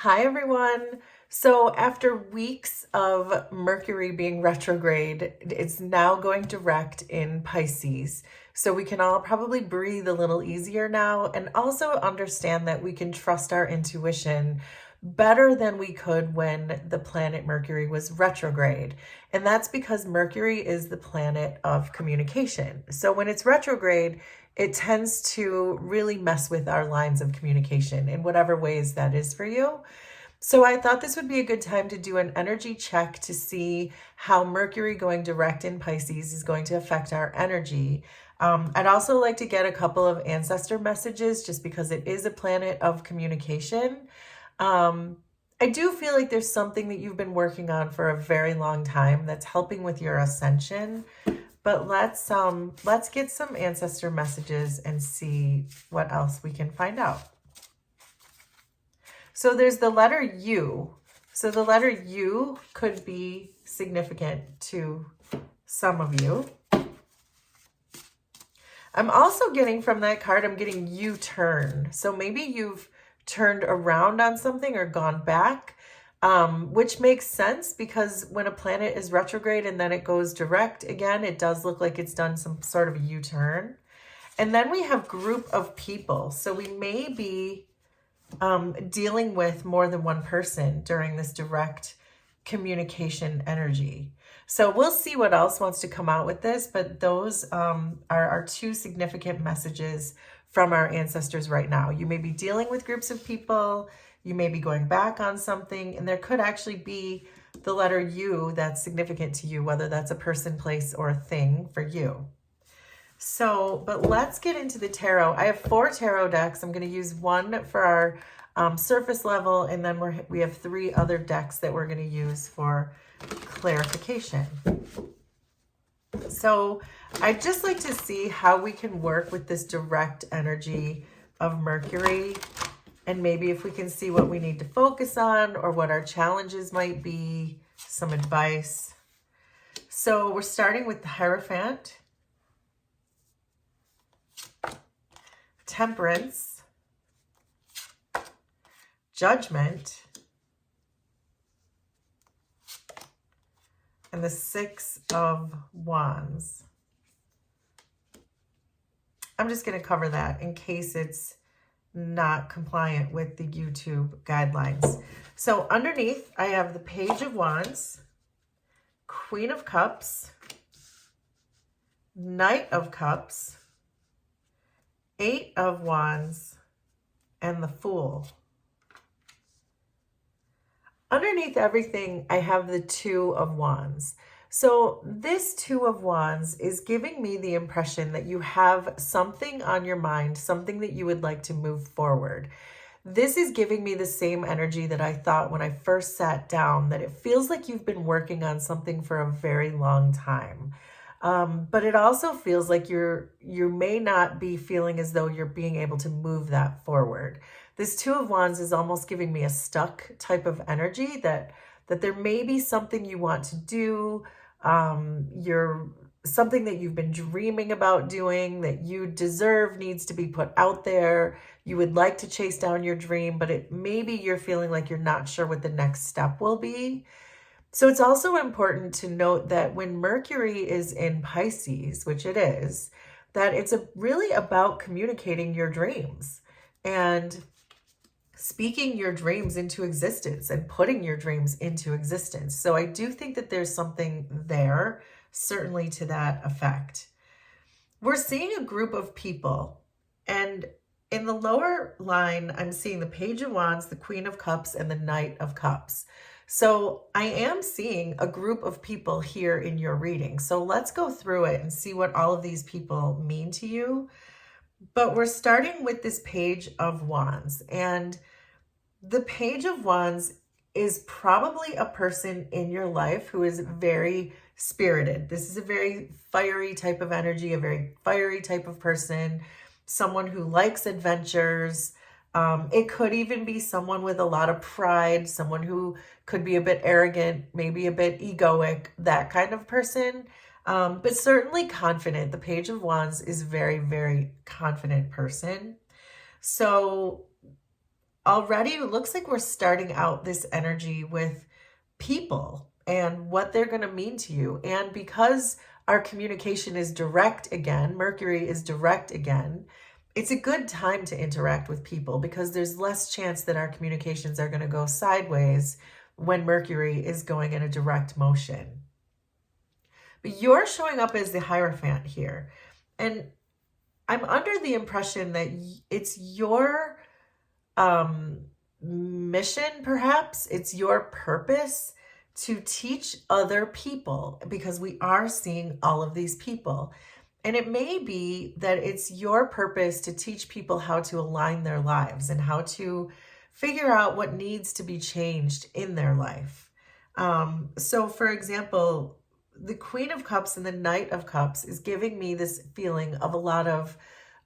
Hi, everyone. So, after weeks of Mercury being retrograde, it's now going direct in Pisces. So, we can all probably breathe a little easier now and also understand that we can trust our intuition better than we could when the planet Mercury was retrograde. And that's because Mercury is the planet of communication. So, when it's retrograde, it tends to really mess with our lines of communication in whatever ways that is for you. So I thought this would be a good time to do an energy check to see how Mercury going direct in Pisces is going to affect our energy. I'd also like to get a couple of ancestor messages just because it is a planet of communication. Um, I do feel like there's something that you've been working on for a very long time that's helping with your ascension. But let's get some ancestor messages and see what else we can find out. So there's the letter U. So the letter U could be significant to some of you. I'm also getting from that card, I'm getting U-turn. So maybe you've turned around on something or gone back, which makes sense because when a planet is retrograde and then it goes direct again, it does look like it's done some sort of a U-turn. And then we have group of people. So we may be dealing with more than one person during this direct communication energy. So we'll see what else wants to come out with this, but those are our two significant messages from our ancestors right now. You may be dealing with groups of people, you may be going back on something, and there could actually be the letter U that's significant to you, whether that's a person, place, or a thing for you. So, but let's get into the tarot. I have 4 tarot decks. I'm going to use one for our surface level, and then we have 3 other decks that we're going to use for clarification. So I'd just like to see how we can work with this direct energy of Mercury, and maybe if we can see what we need to focus on or what our challenges might be, some advice. So we're starting with the Hierophant, Temperance, Judgment, and the 6 of Wands. I'm just going to cover that in case it's not compliant with the YouTube guidelines. So underneath, I have the Page of Wands, Queen of Cups, Knight of Cups, 8 of Wands, and the Fool. Underneath everything, I have the 2 of Wands. So this 2 of Wands is giving me the impression that you have something on your mind, something that you would like to move forward. This is giving me the same energy that I thought when I first sat down, that it feels like you've been working on something for a very long time. But it also feels like you may not be feeling as though you're being able to move that forward. This 2 of Wands is almost giving me a stuck type of energy that there may be something you want to do, something that you've been dreaming about doing that you deserve needs to be put out there. You would like to chase down your dream, but maybe you're feeling like you're not sure what the next step will be. So it's also important to note that when Mercury is in Pisces, which it is, that it's really about communicating your dreams and speaking your dreams into existence and putting your dreams into existence. So I do think that there's something there, certainly to that effect. We're seeing a group of people, and in the lower line, I'm seeing the Page of Wands, the Queen of Cups, and the Knight of Cups. So I am seeing a group of people here in your reading. So let's go through it and see what all of these people mean to you. But we're starting with this Page of Wands. And the Page of Wands is probably a person in your life who is very spirited. This is a very fiery type of energy, a very fiery type of person, someone who likes adventures. It could even be someone with a lot of pride, someone who could be a bit arrogant, maybe a bit egoic, that kind of person, but certainly confident. The Page of Wands is very, very confident person. So already it looks like we're starting out this energy with people and what they're going to mean to you. And because our communication is direct again, Mercury is direct again, it's a good time to interact with people because there's less chance that our communications are going to go sideways when Mercury is going in a direct motion. But you're showing up as the Hierophant here. And I'm under the impression that it's your mission, perhaps. It's your purpose to teach other people because we are seeing all of these people. And it may be that it's your purpose to teach people how to align their lives and how to figure out what needs to be changed in their life. So, for example, the Queen of Cups and the Knight of Cups is giving me this feeling of a lot of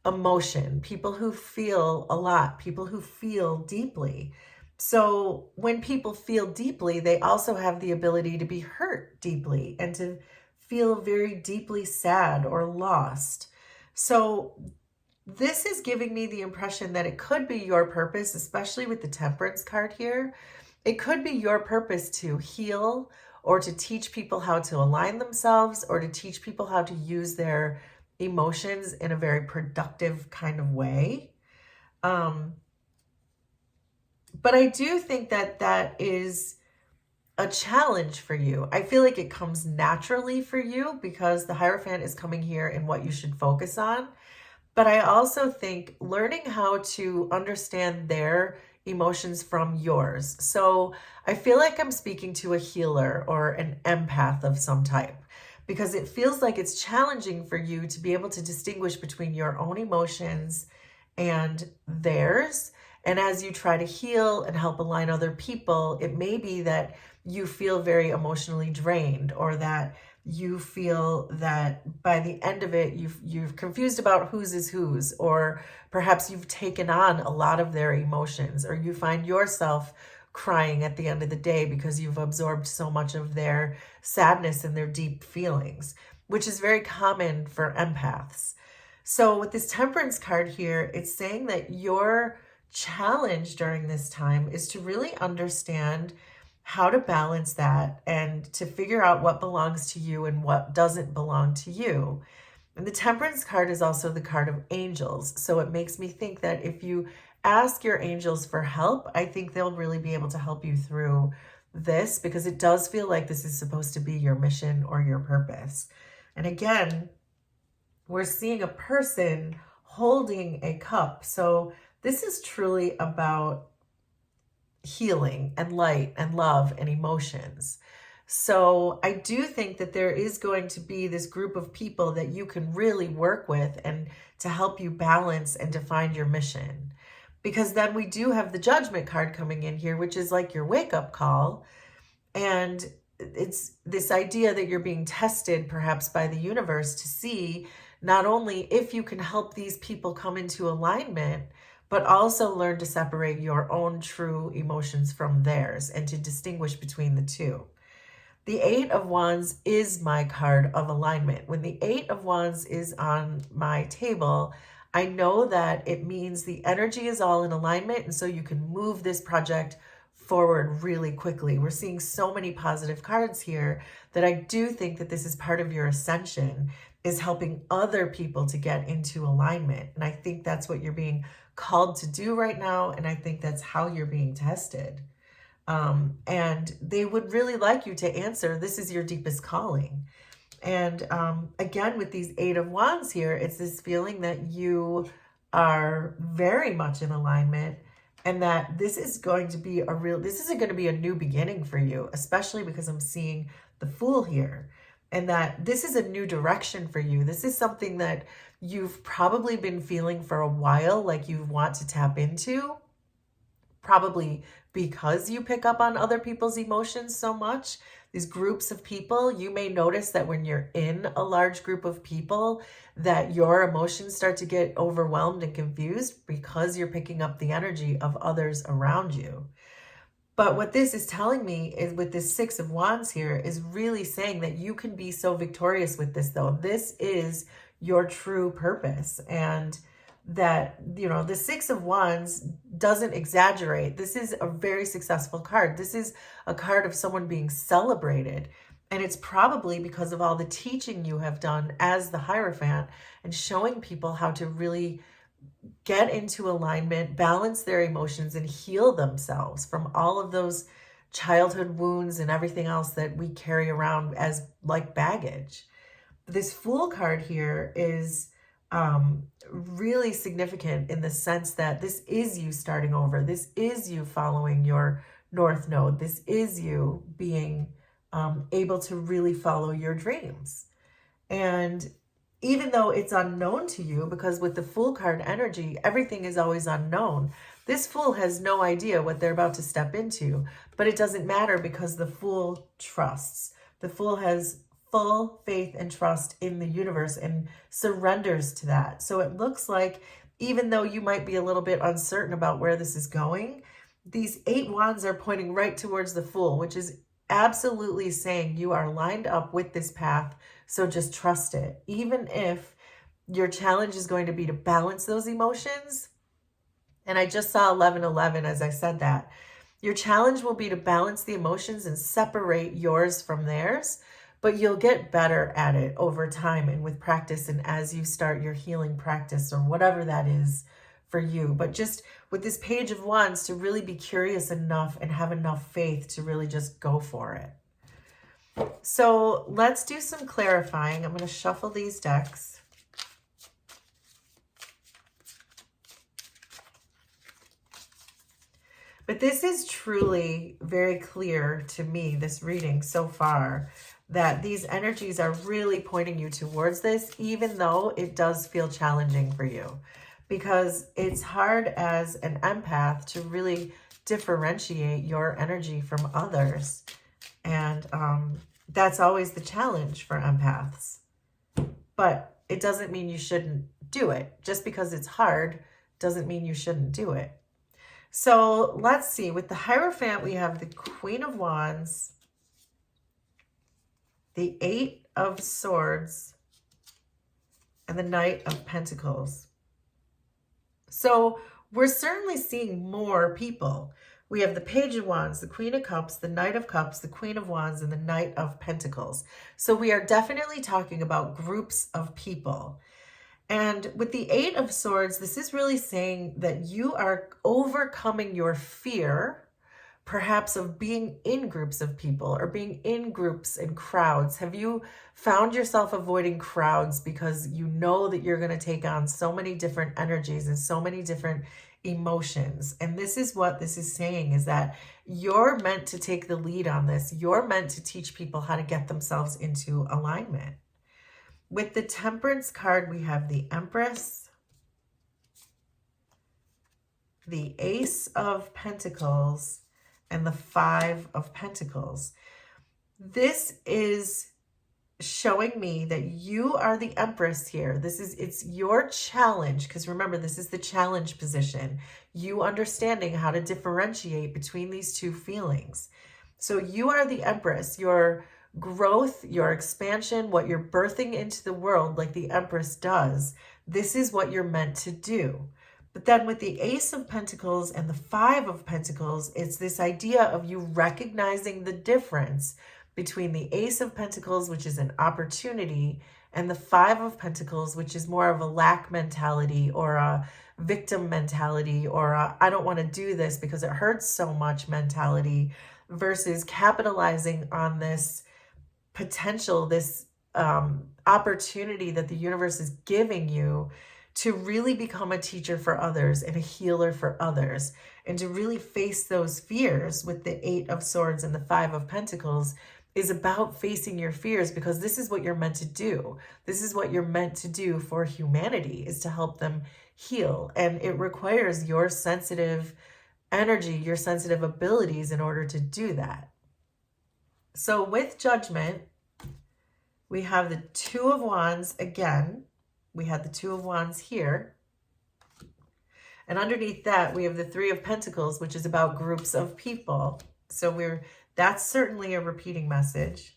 emotion, people who feel a lot, people who feel deeply. So when people feel deeply, they also have the ability to be hurt deeply and to feel very deeply sad or lost. So this is giving me the impression that it could be your purpose, especially with the Temperance card here. It could be your purpose to heal or to teach people how to align themselves or to teach people how to use their emotions in a very productive kind of way. But I do think that that is a challenge for you. I feel like it comes naturally for you because the Hierophant is coming here in what you should focus on. But I also think learning how to understand their emotions from yours. So I feel like I'm speaking to a healer or an empath of some type because it feels like it's challenging for you to be able to distinguish between your own emotions and theirs. And as you try to heal and help align other people, it may be that you feel very emotionally drained or that you feel that by the end of it, you're confused about whose is whose, or perhaps you've taken on a lot of their emotions, or you find yourself crying at the end of the day because you've absorbed so much of their sadness and their deep feelings, which is very common for empaths. So with this Temperance card here, it's saying that your challenge during this time is to really understand how to balance that and to figure out what belongs to you and what doesn't belong to you. And the Temperance card is also the card of angels. So it makes me think that if you ask your angels for help, I think they'll really be able to help you through this because it does feel like this is supposed to be your mission or your purpose. And again, we're seeing a person holding a cup. So this is truly about healing and light and love and emotions. So I do think that there is going to be this group of people that you can really work with and to help you balance and define your mission. Because then we do have the Judgment card coming in here, which is like your wake-up call. And it's this idea that you're being tested perhaps by the universe to see not only if you can help these people come into alignment, but also learn to separate your own true emotions from theirs and to distinguish between the two. The Eight of Wands is my card of alignment. When the Eight of Wands is on my table, I know that it means the energy is all in alignment, and so you can move this project forward really quickly. We're seeing so many positive cards here that I do think that this is part of your ascension, is helping other people to get into alignment. And I think that's what you're being called to do right now, and I think that's how you're being tested. And they would really like you to answer, this is your deepest calling. And again, with these Eight of Wands here, it's this feeling that you are very much in alignment and that this is going to be this isn't going to be a new beginning for you, especially because I'm seeing the Fool here, and that this is a new direction for you. This is something that you've probably been feeling for a while, like you want to tap into, probably because you pick up on other people's emotions so much. These groups of people, you may notice that when you're in a large group of people, that your emotions start to get overwhelmed and confused because you're picking up the energy of others around you. But what this is telling me is with this Six of Wands here is really saying that you can be so victorious with this, though. This is your true purpose. And that, you know, the Six of Wands doesn't exaggerate. This is a very successful card. This is a card of someone being celebrated. And it's probably because of all the teaching you have done as the Hierophant and showing people how to really get into alignment, balance their emotions, and heal themselves from all of those childhood wounds and everything else that we carry around as like baggage. This Fool card here is really significant in the sense that this is you starting over. This is you following your North Node. This is you being able to really follow your dreams. And even though it's unknown to you, because with the Fool card energy, everything is always unknown. This Fool has no idea what they're about to step into, but it doesn't matter because the Fool trusts. The Fool has full faith and trust in the universe and surrenders to that. So it looks like even though you might be a little bit uncertain about where this is going, these 8 wands are pointing right towards the Fool, which is absolutely saying you are lined up with this path. So just trust it. Even if your challenge is going to be to balance those emotions. And I just saw 1111 as I said that. Your challenge will be to balance the emotions and separate yours from theirs, but you'll get better at it over time and with practice and as you start your healing practice or whatever that is for you. But just with this Page of Wands, to really be curious enough and have enough faith to really just go for it. So let's do some clarifying. I'm going to shuffle these decks. But this is truly very clear to me, this reading so far, that these energies are really pointing you towards this, even though it does feel challenging for you. Because it's hard as an empath to really differentiate your energy from others. And that's always the challenge for empaths. But it doesn't mean you shouldn't do it. Just because it's hard doesn't mean you shouldn't do it. So let's see. With the Hierophant, we have the Queen of Wands, the 8 of Swords, and the Knight of Pentacles. So we're certainly seeing more people. We have the Page of Wands, the Queen of Cups, the Knight of Cups, the Queen of Wands, and the Knight of Pentacles. So we are definitely talking about groups of people. And with the 8 of Swords, this is really saying that you are overcoming your fear, perhaps of being in groups of people or being in groups and crowds. Have you found yourself avoiding crowds because you know that you're going to take on so many different energies and so many different emotions? And this is what this is saying, is that you're meant to take the lead on this. You're meant to teach people how to get themselves into alignment. With the Temperance card, we have the Empress, the Ace of Pentacles, and the 5 of Pentacles. This is showing me that you are the Empress here. It's your challenge, because remember, this is the challenge position. You understanding how to differentiate between these two feelings. So you are the Empress. Your growth, your expansion, what you're birthing into the world like the Empress does, this is what you're meant to do. But then with the Ace of Pentacles and the 5 of Pentacles, it's this idea of you recognizing the difference between the Ace of Pentacles, which is an opportunity, and the 5 of Pentacles, which is more of a lack mentality or a victim mentality or a, I don't want to do this because it hurts so much mentality, versus capitalizing on this potential, this opportunity that the universe is giving you to really become a teacher for others and a healer for others, and to really face those fears. With the 8 of Swords and the 5 of Pentacles is about facing your fears, because this is what you're meant to do. This is what you're meant to do for humanity, is to help them heal. And it requires your sensitive energy, your sensitive abilities in order to do that. So with Judgment, we have the 2 of Wands again. We had the 2 of Wands here. And underneath that, we have the 3 of Pentacles, which is about groups of people. So that's certainly a repeating message.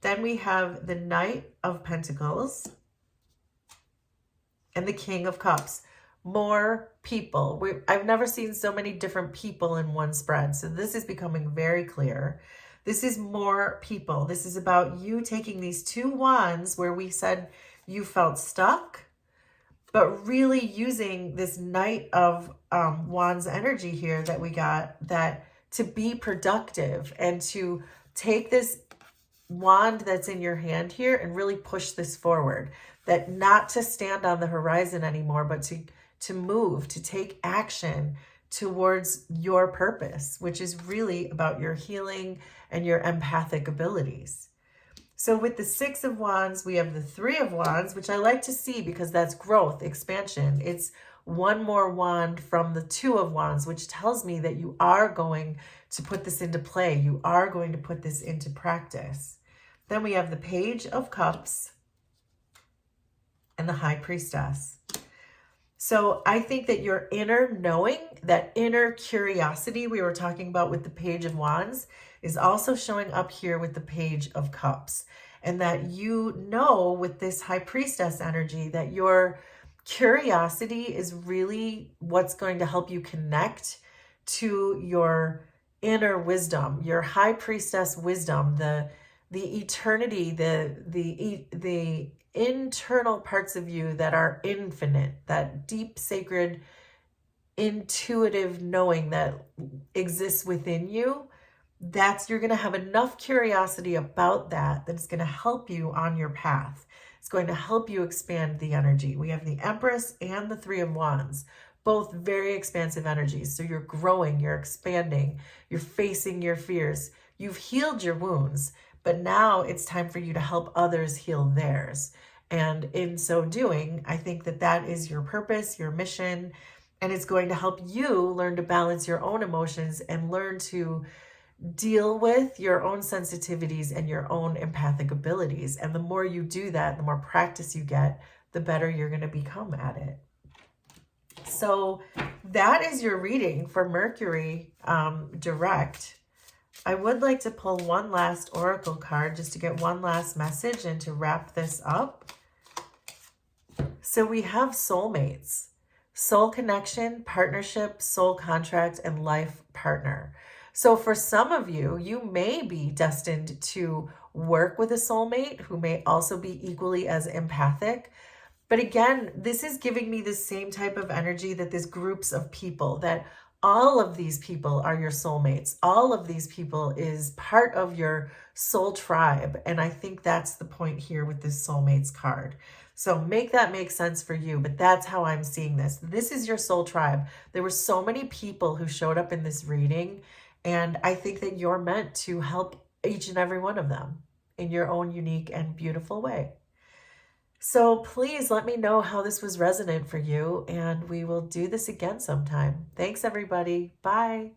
Then we have the Knight of Pentacles and the King of Cups. more people. I've never seen so many different people in one spread. So this is becoming very clear. This is more people. This is about you taking these two wands where we said you felt stuck, but really using this Knight of Wands energy here that we got, that to be productive and to take this wand that's in your hand here and really push this forward. That not to stand on the horizon anymore, but to move, to take action towards your purpose, which is really about your healing and your empathic abilities. So with the Six of Wands, we have the Three of Wands, which I like to see because that's growth, expansion. It's one more wand from the Two of Wands, which tells me that you are going to put this into play. You are going to put this into practice. Then we have the Page of Cups and the High Priestess. So I think that your inner knowing, that inner curiosity we were talking about with the Page of Wands, is also showing up here with the Page of Cups. And that you know with this High Priestess energy that your curiosity is really what's going to help you connect to your inner wisdom, your High Priestess wisdom, the eternity, the internal parts of you that are infinite, that deep, sacred, intuitive knowing that exists within you. You're going to have enough curiosity about that it's going to help you on your path. It's going to help you expand the energy. We have the Empress and the Three of Wands, both very expansive energies. So you're growing, you're expanding, you're facing your fears. You've healed your wounds, but now it's time for you to help others heal theirs. And in so doing, I think that that is your purpose, your mission, and it's going to help you learn to balance your own emotions and learn to deal with your own sensitivities and your own empathic abilities. And the more you do that, the more practice you get, the better you're going to become at it. So that is your reading for Mercury direct. I would like to pull one last oracle card just to get one last message and to wrap this up. So we have soulmates, soul connection, partnership, soul contract, and life partner. So for some of you, you may be destined to work with a soulmate who may also be equally as empathic. But again, this is giving me the same type of energy that there's groups of people, that all of these people are your soulmates. All of these people is part of your soul tribe. And I think that's the point here with this soulmates card. So make that make sense for you, but that's how I'm seeing this. This is your soul tribe. There were so many people who showed up in this reading, and I think that you're meant to help each and every one of them in your own unique and beautiful way. So please let me know how this was resonant for you, and we will do this again sometime. Thanks, everybody. Bye.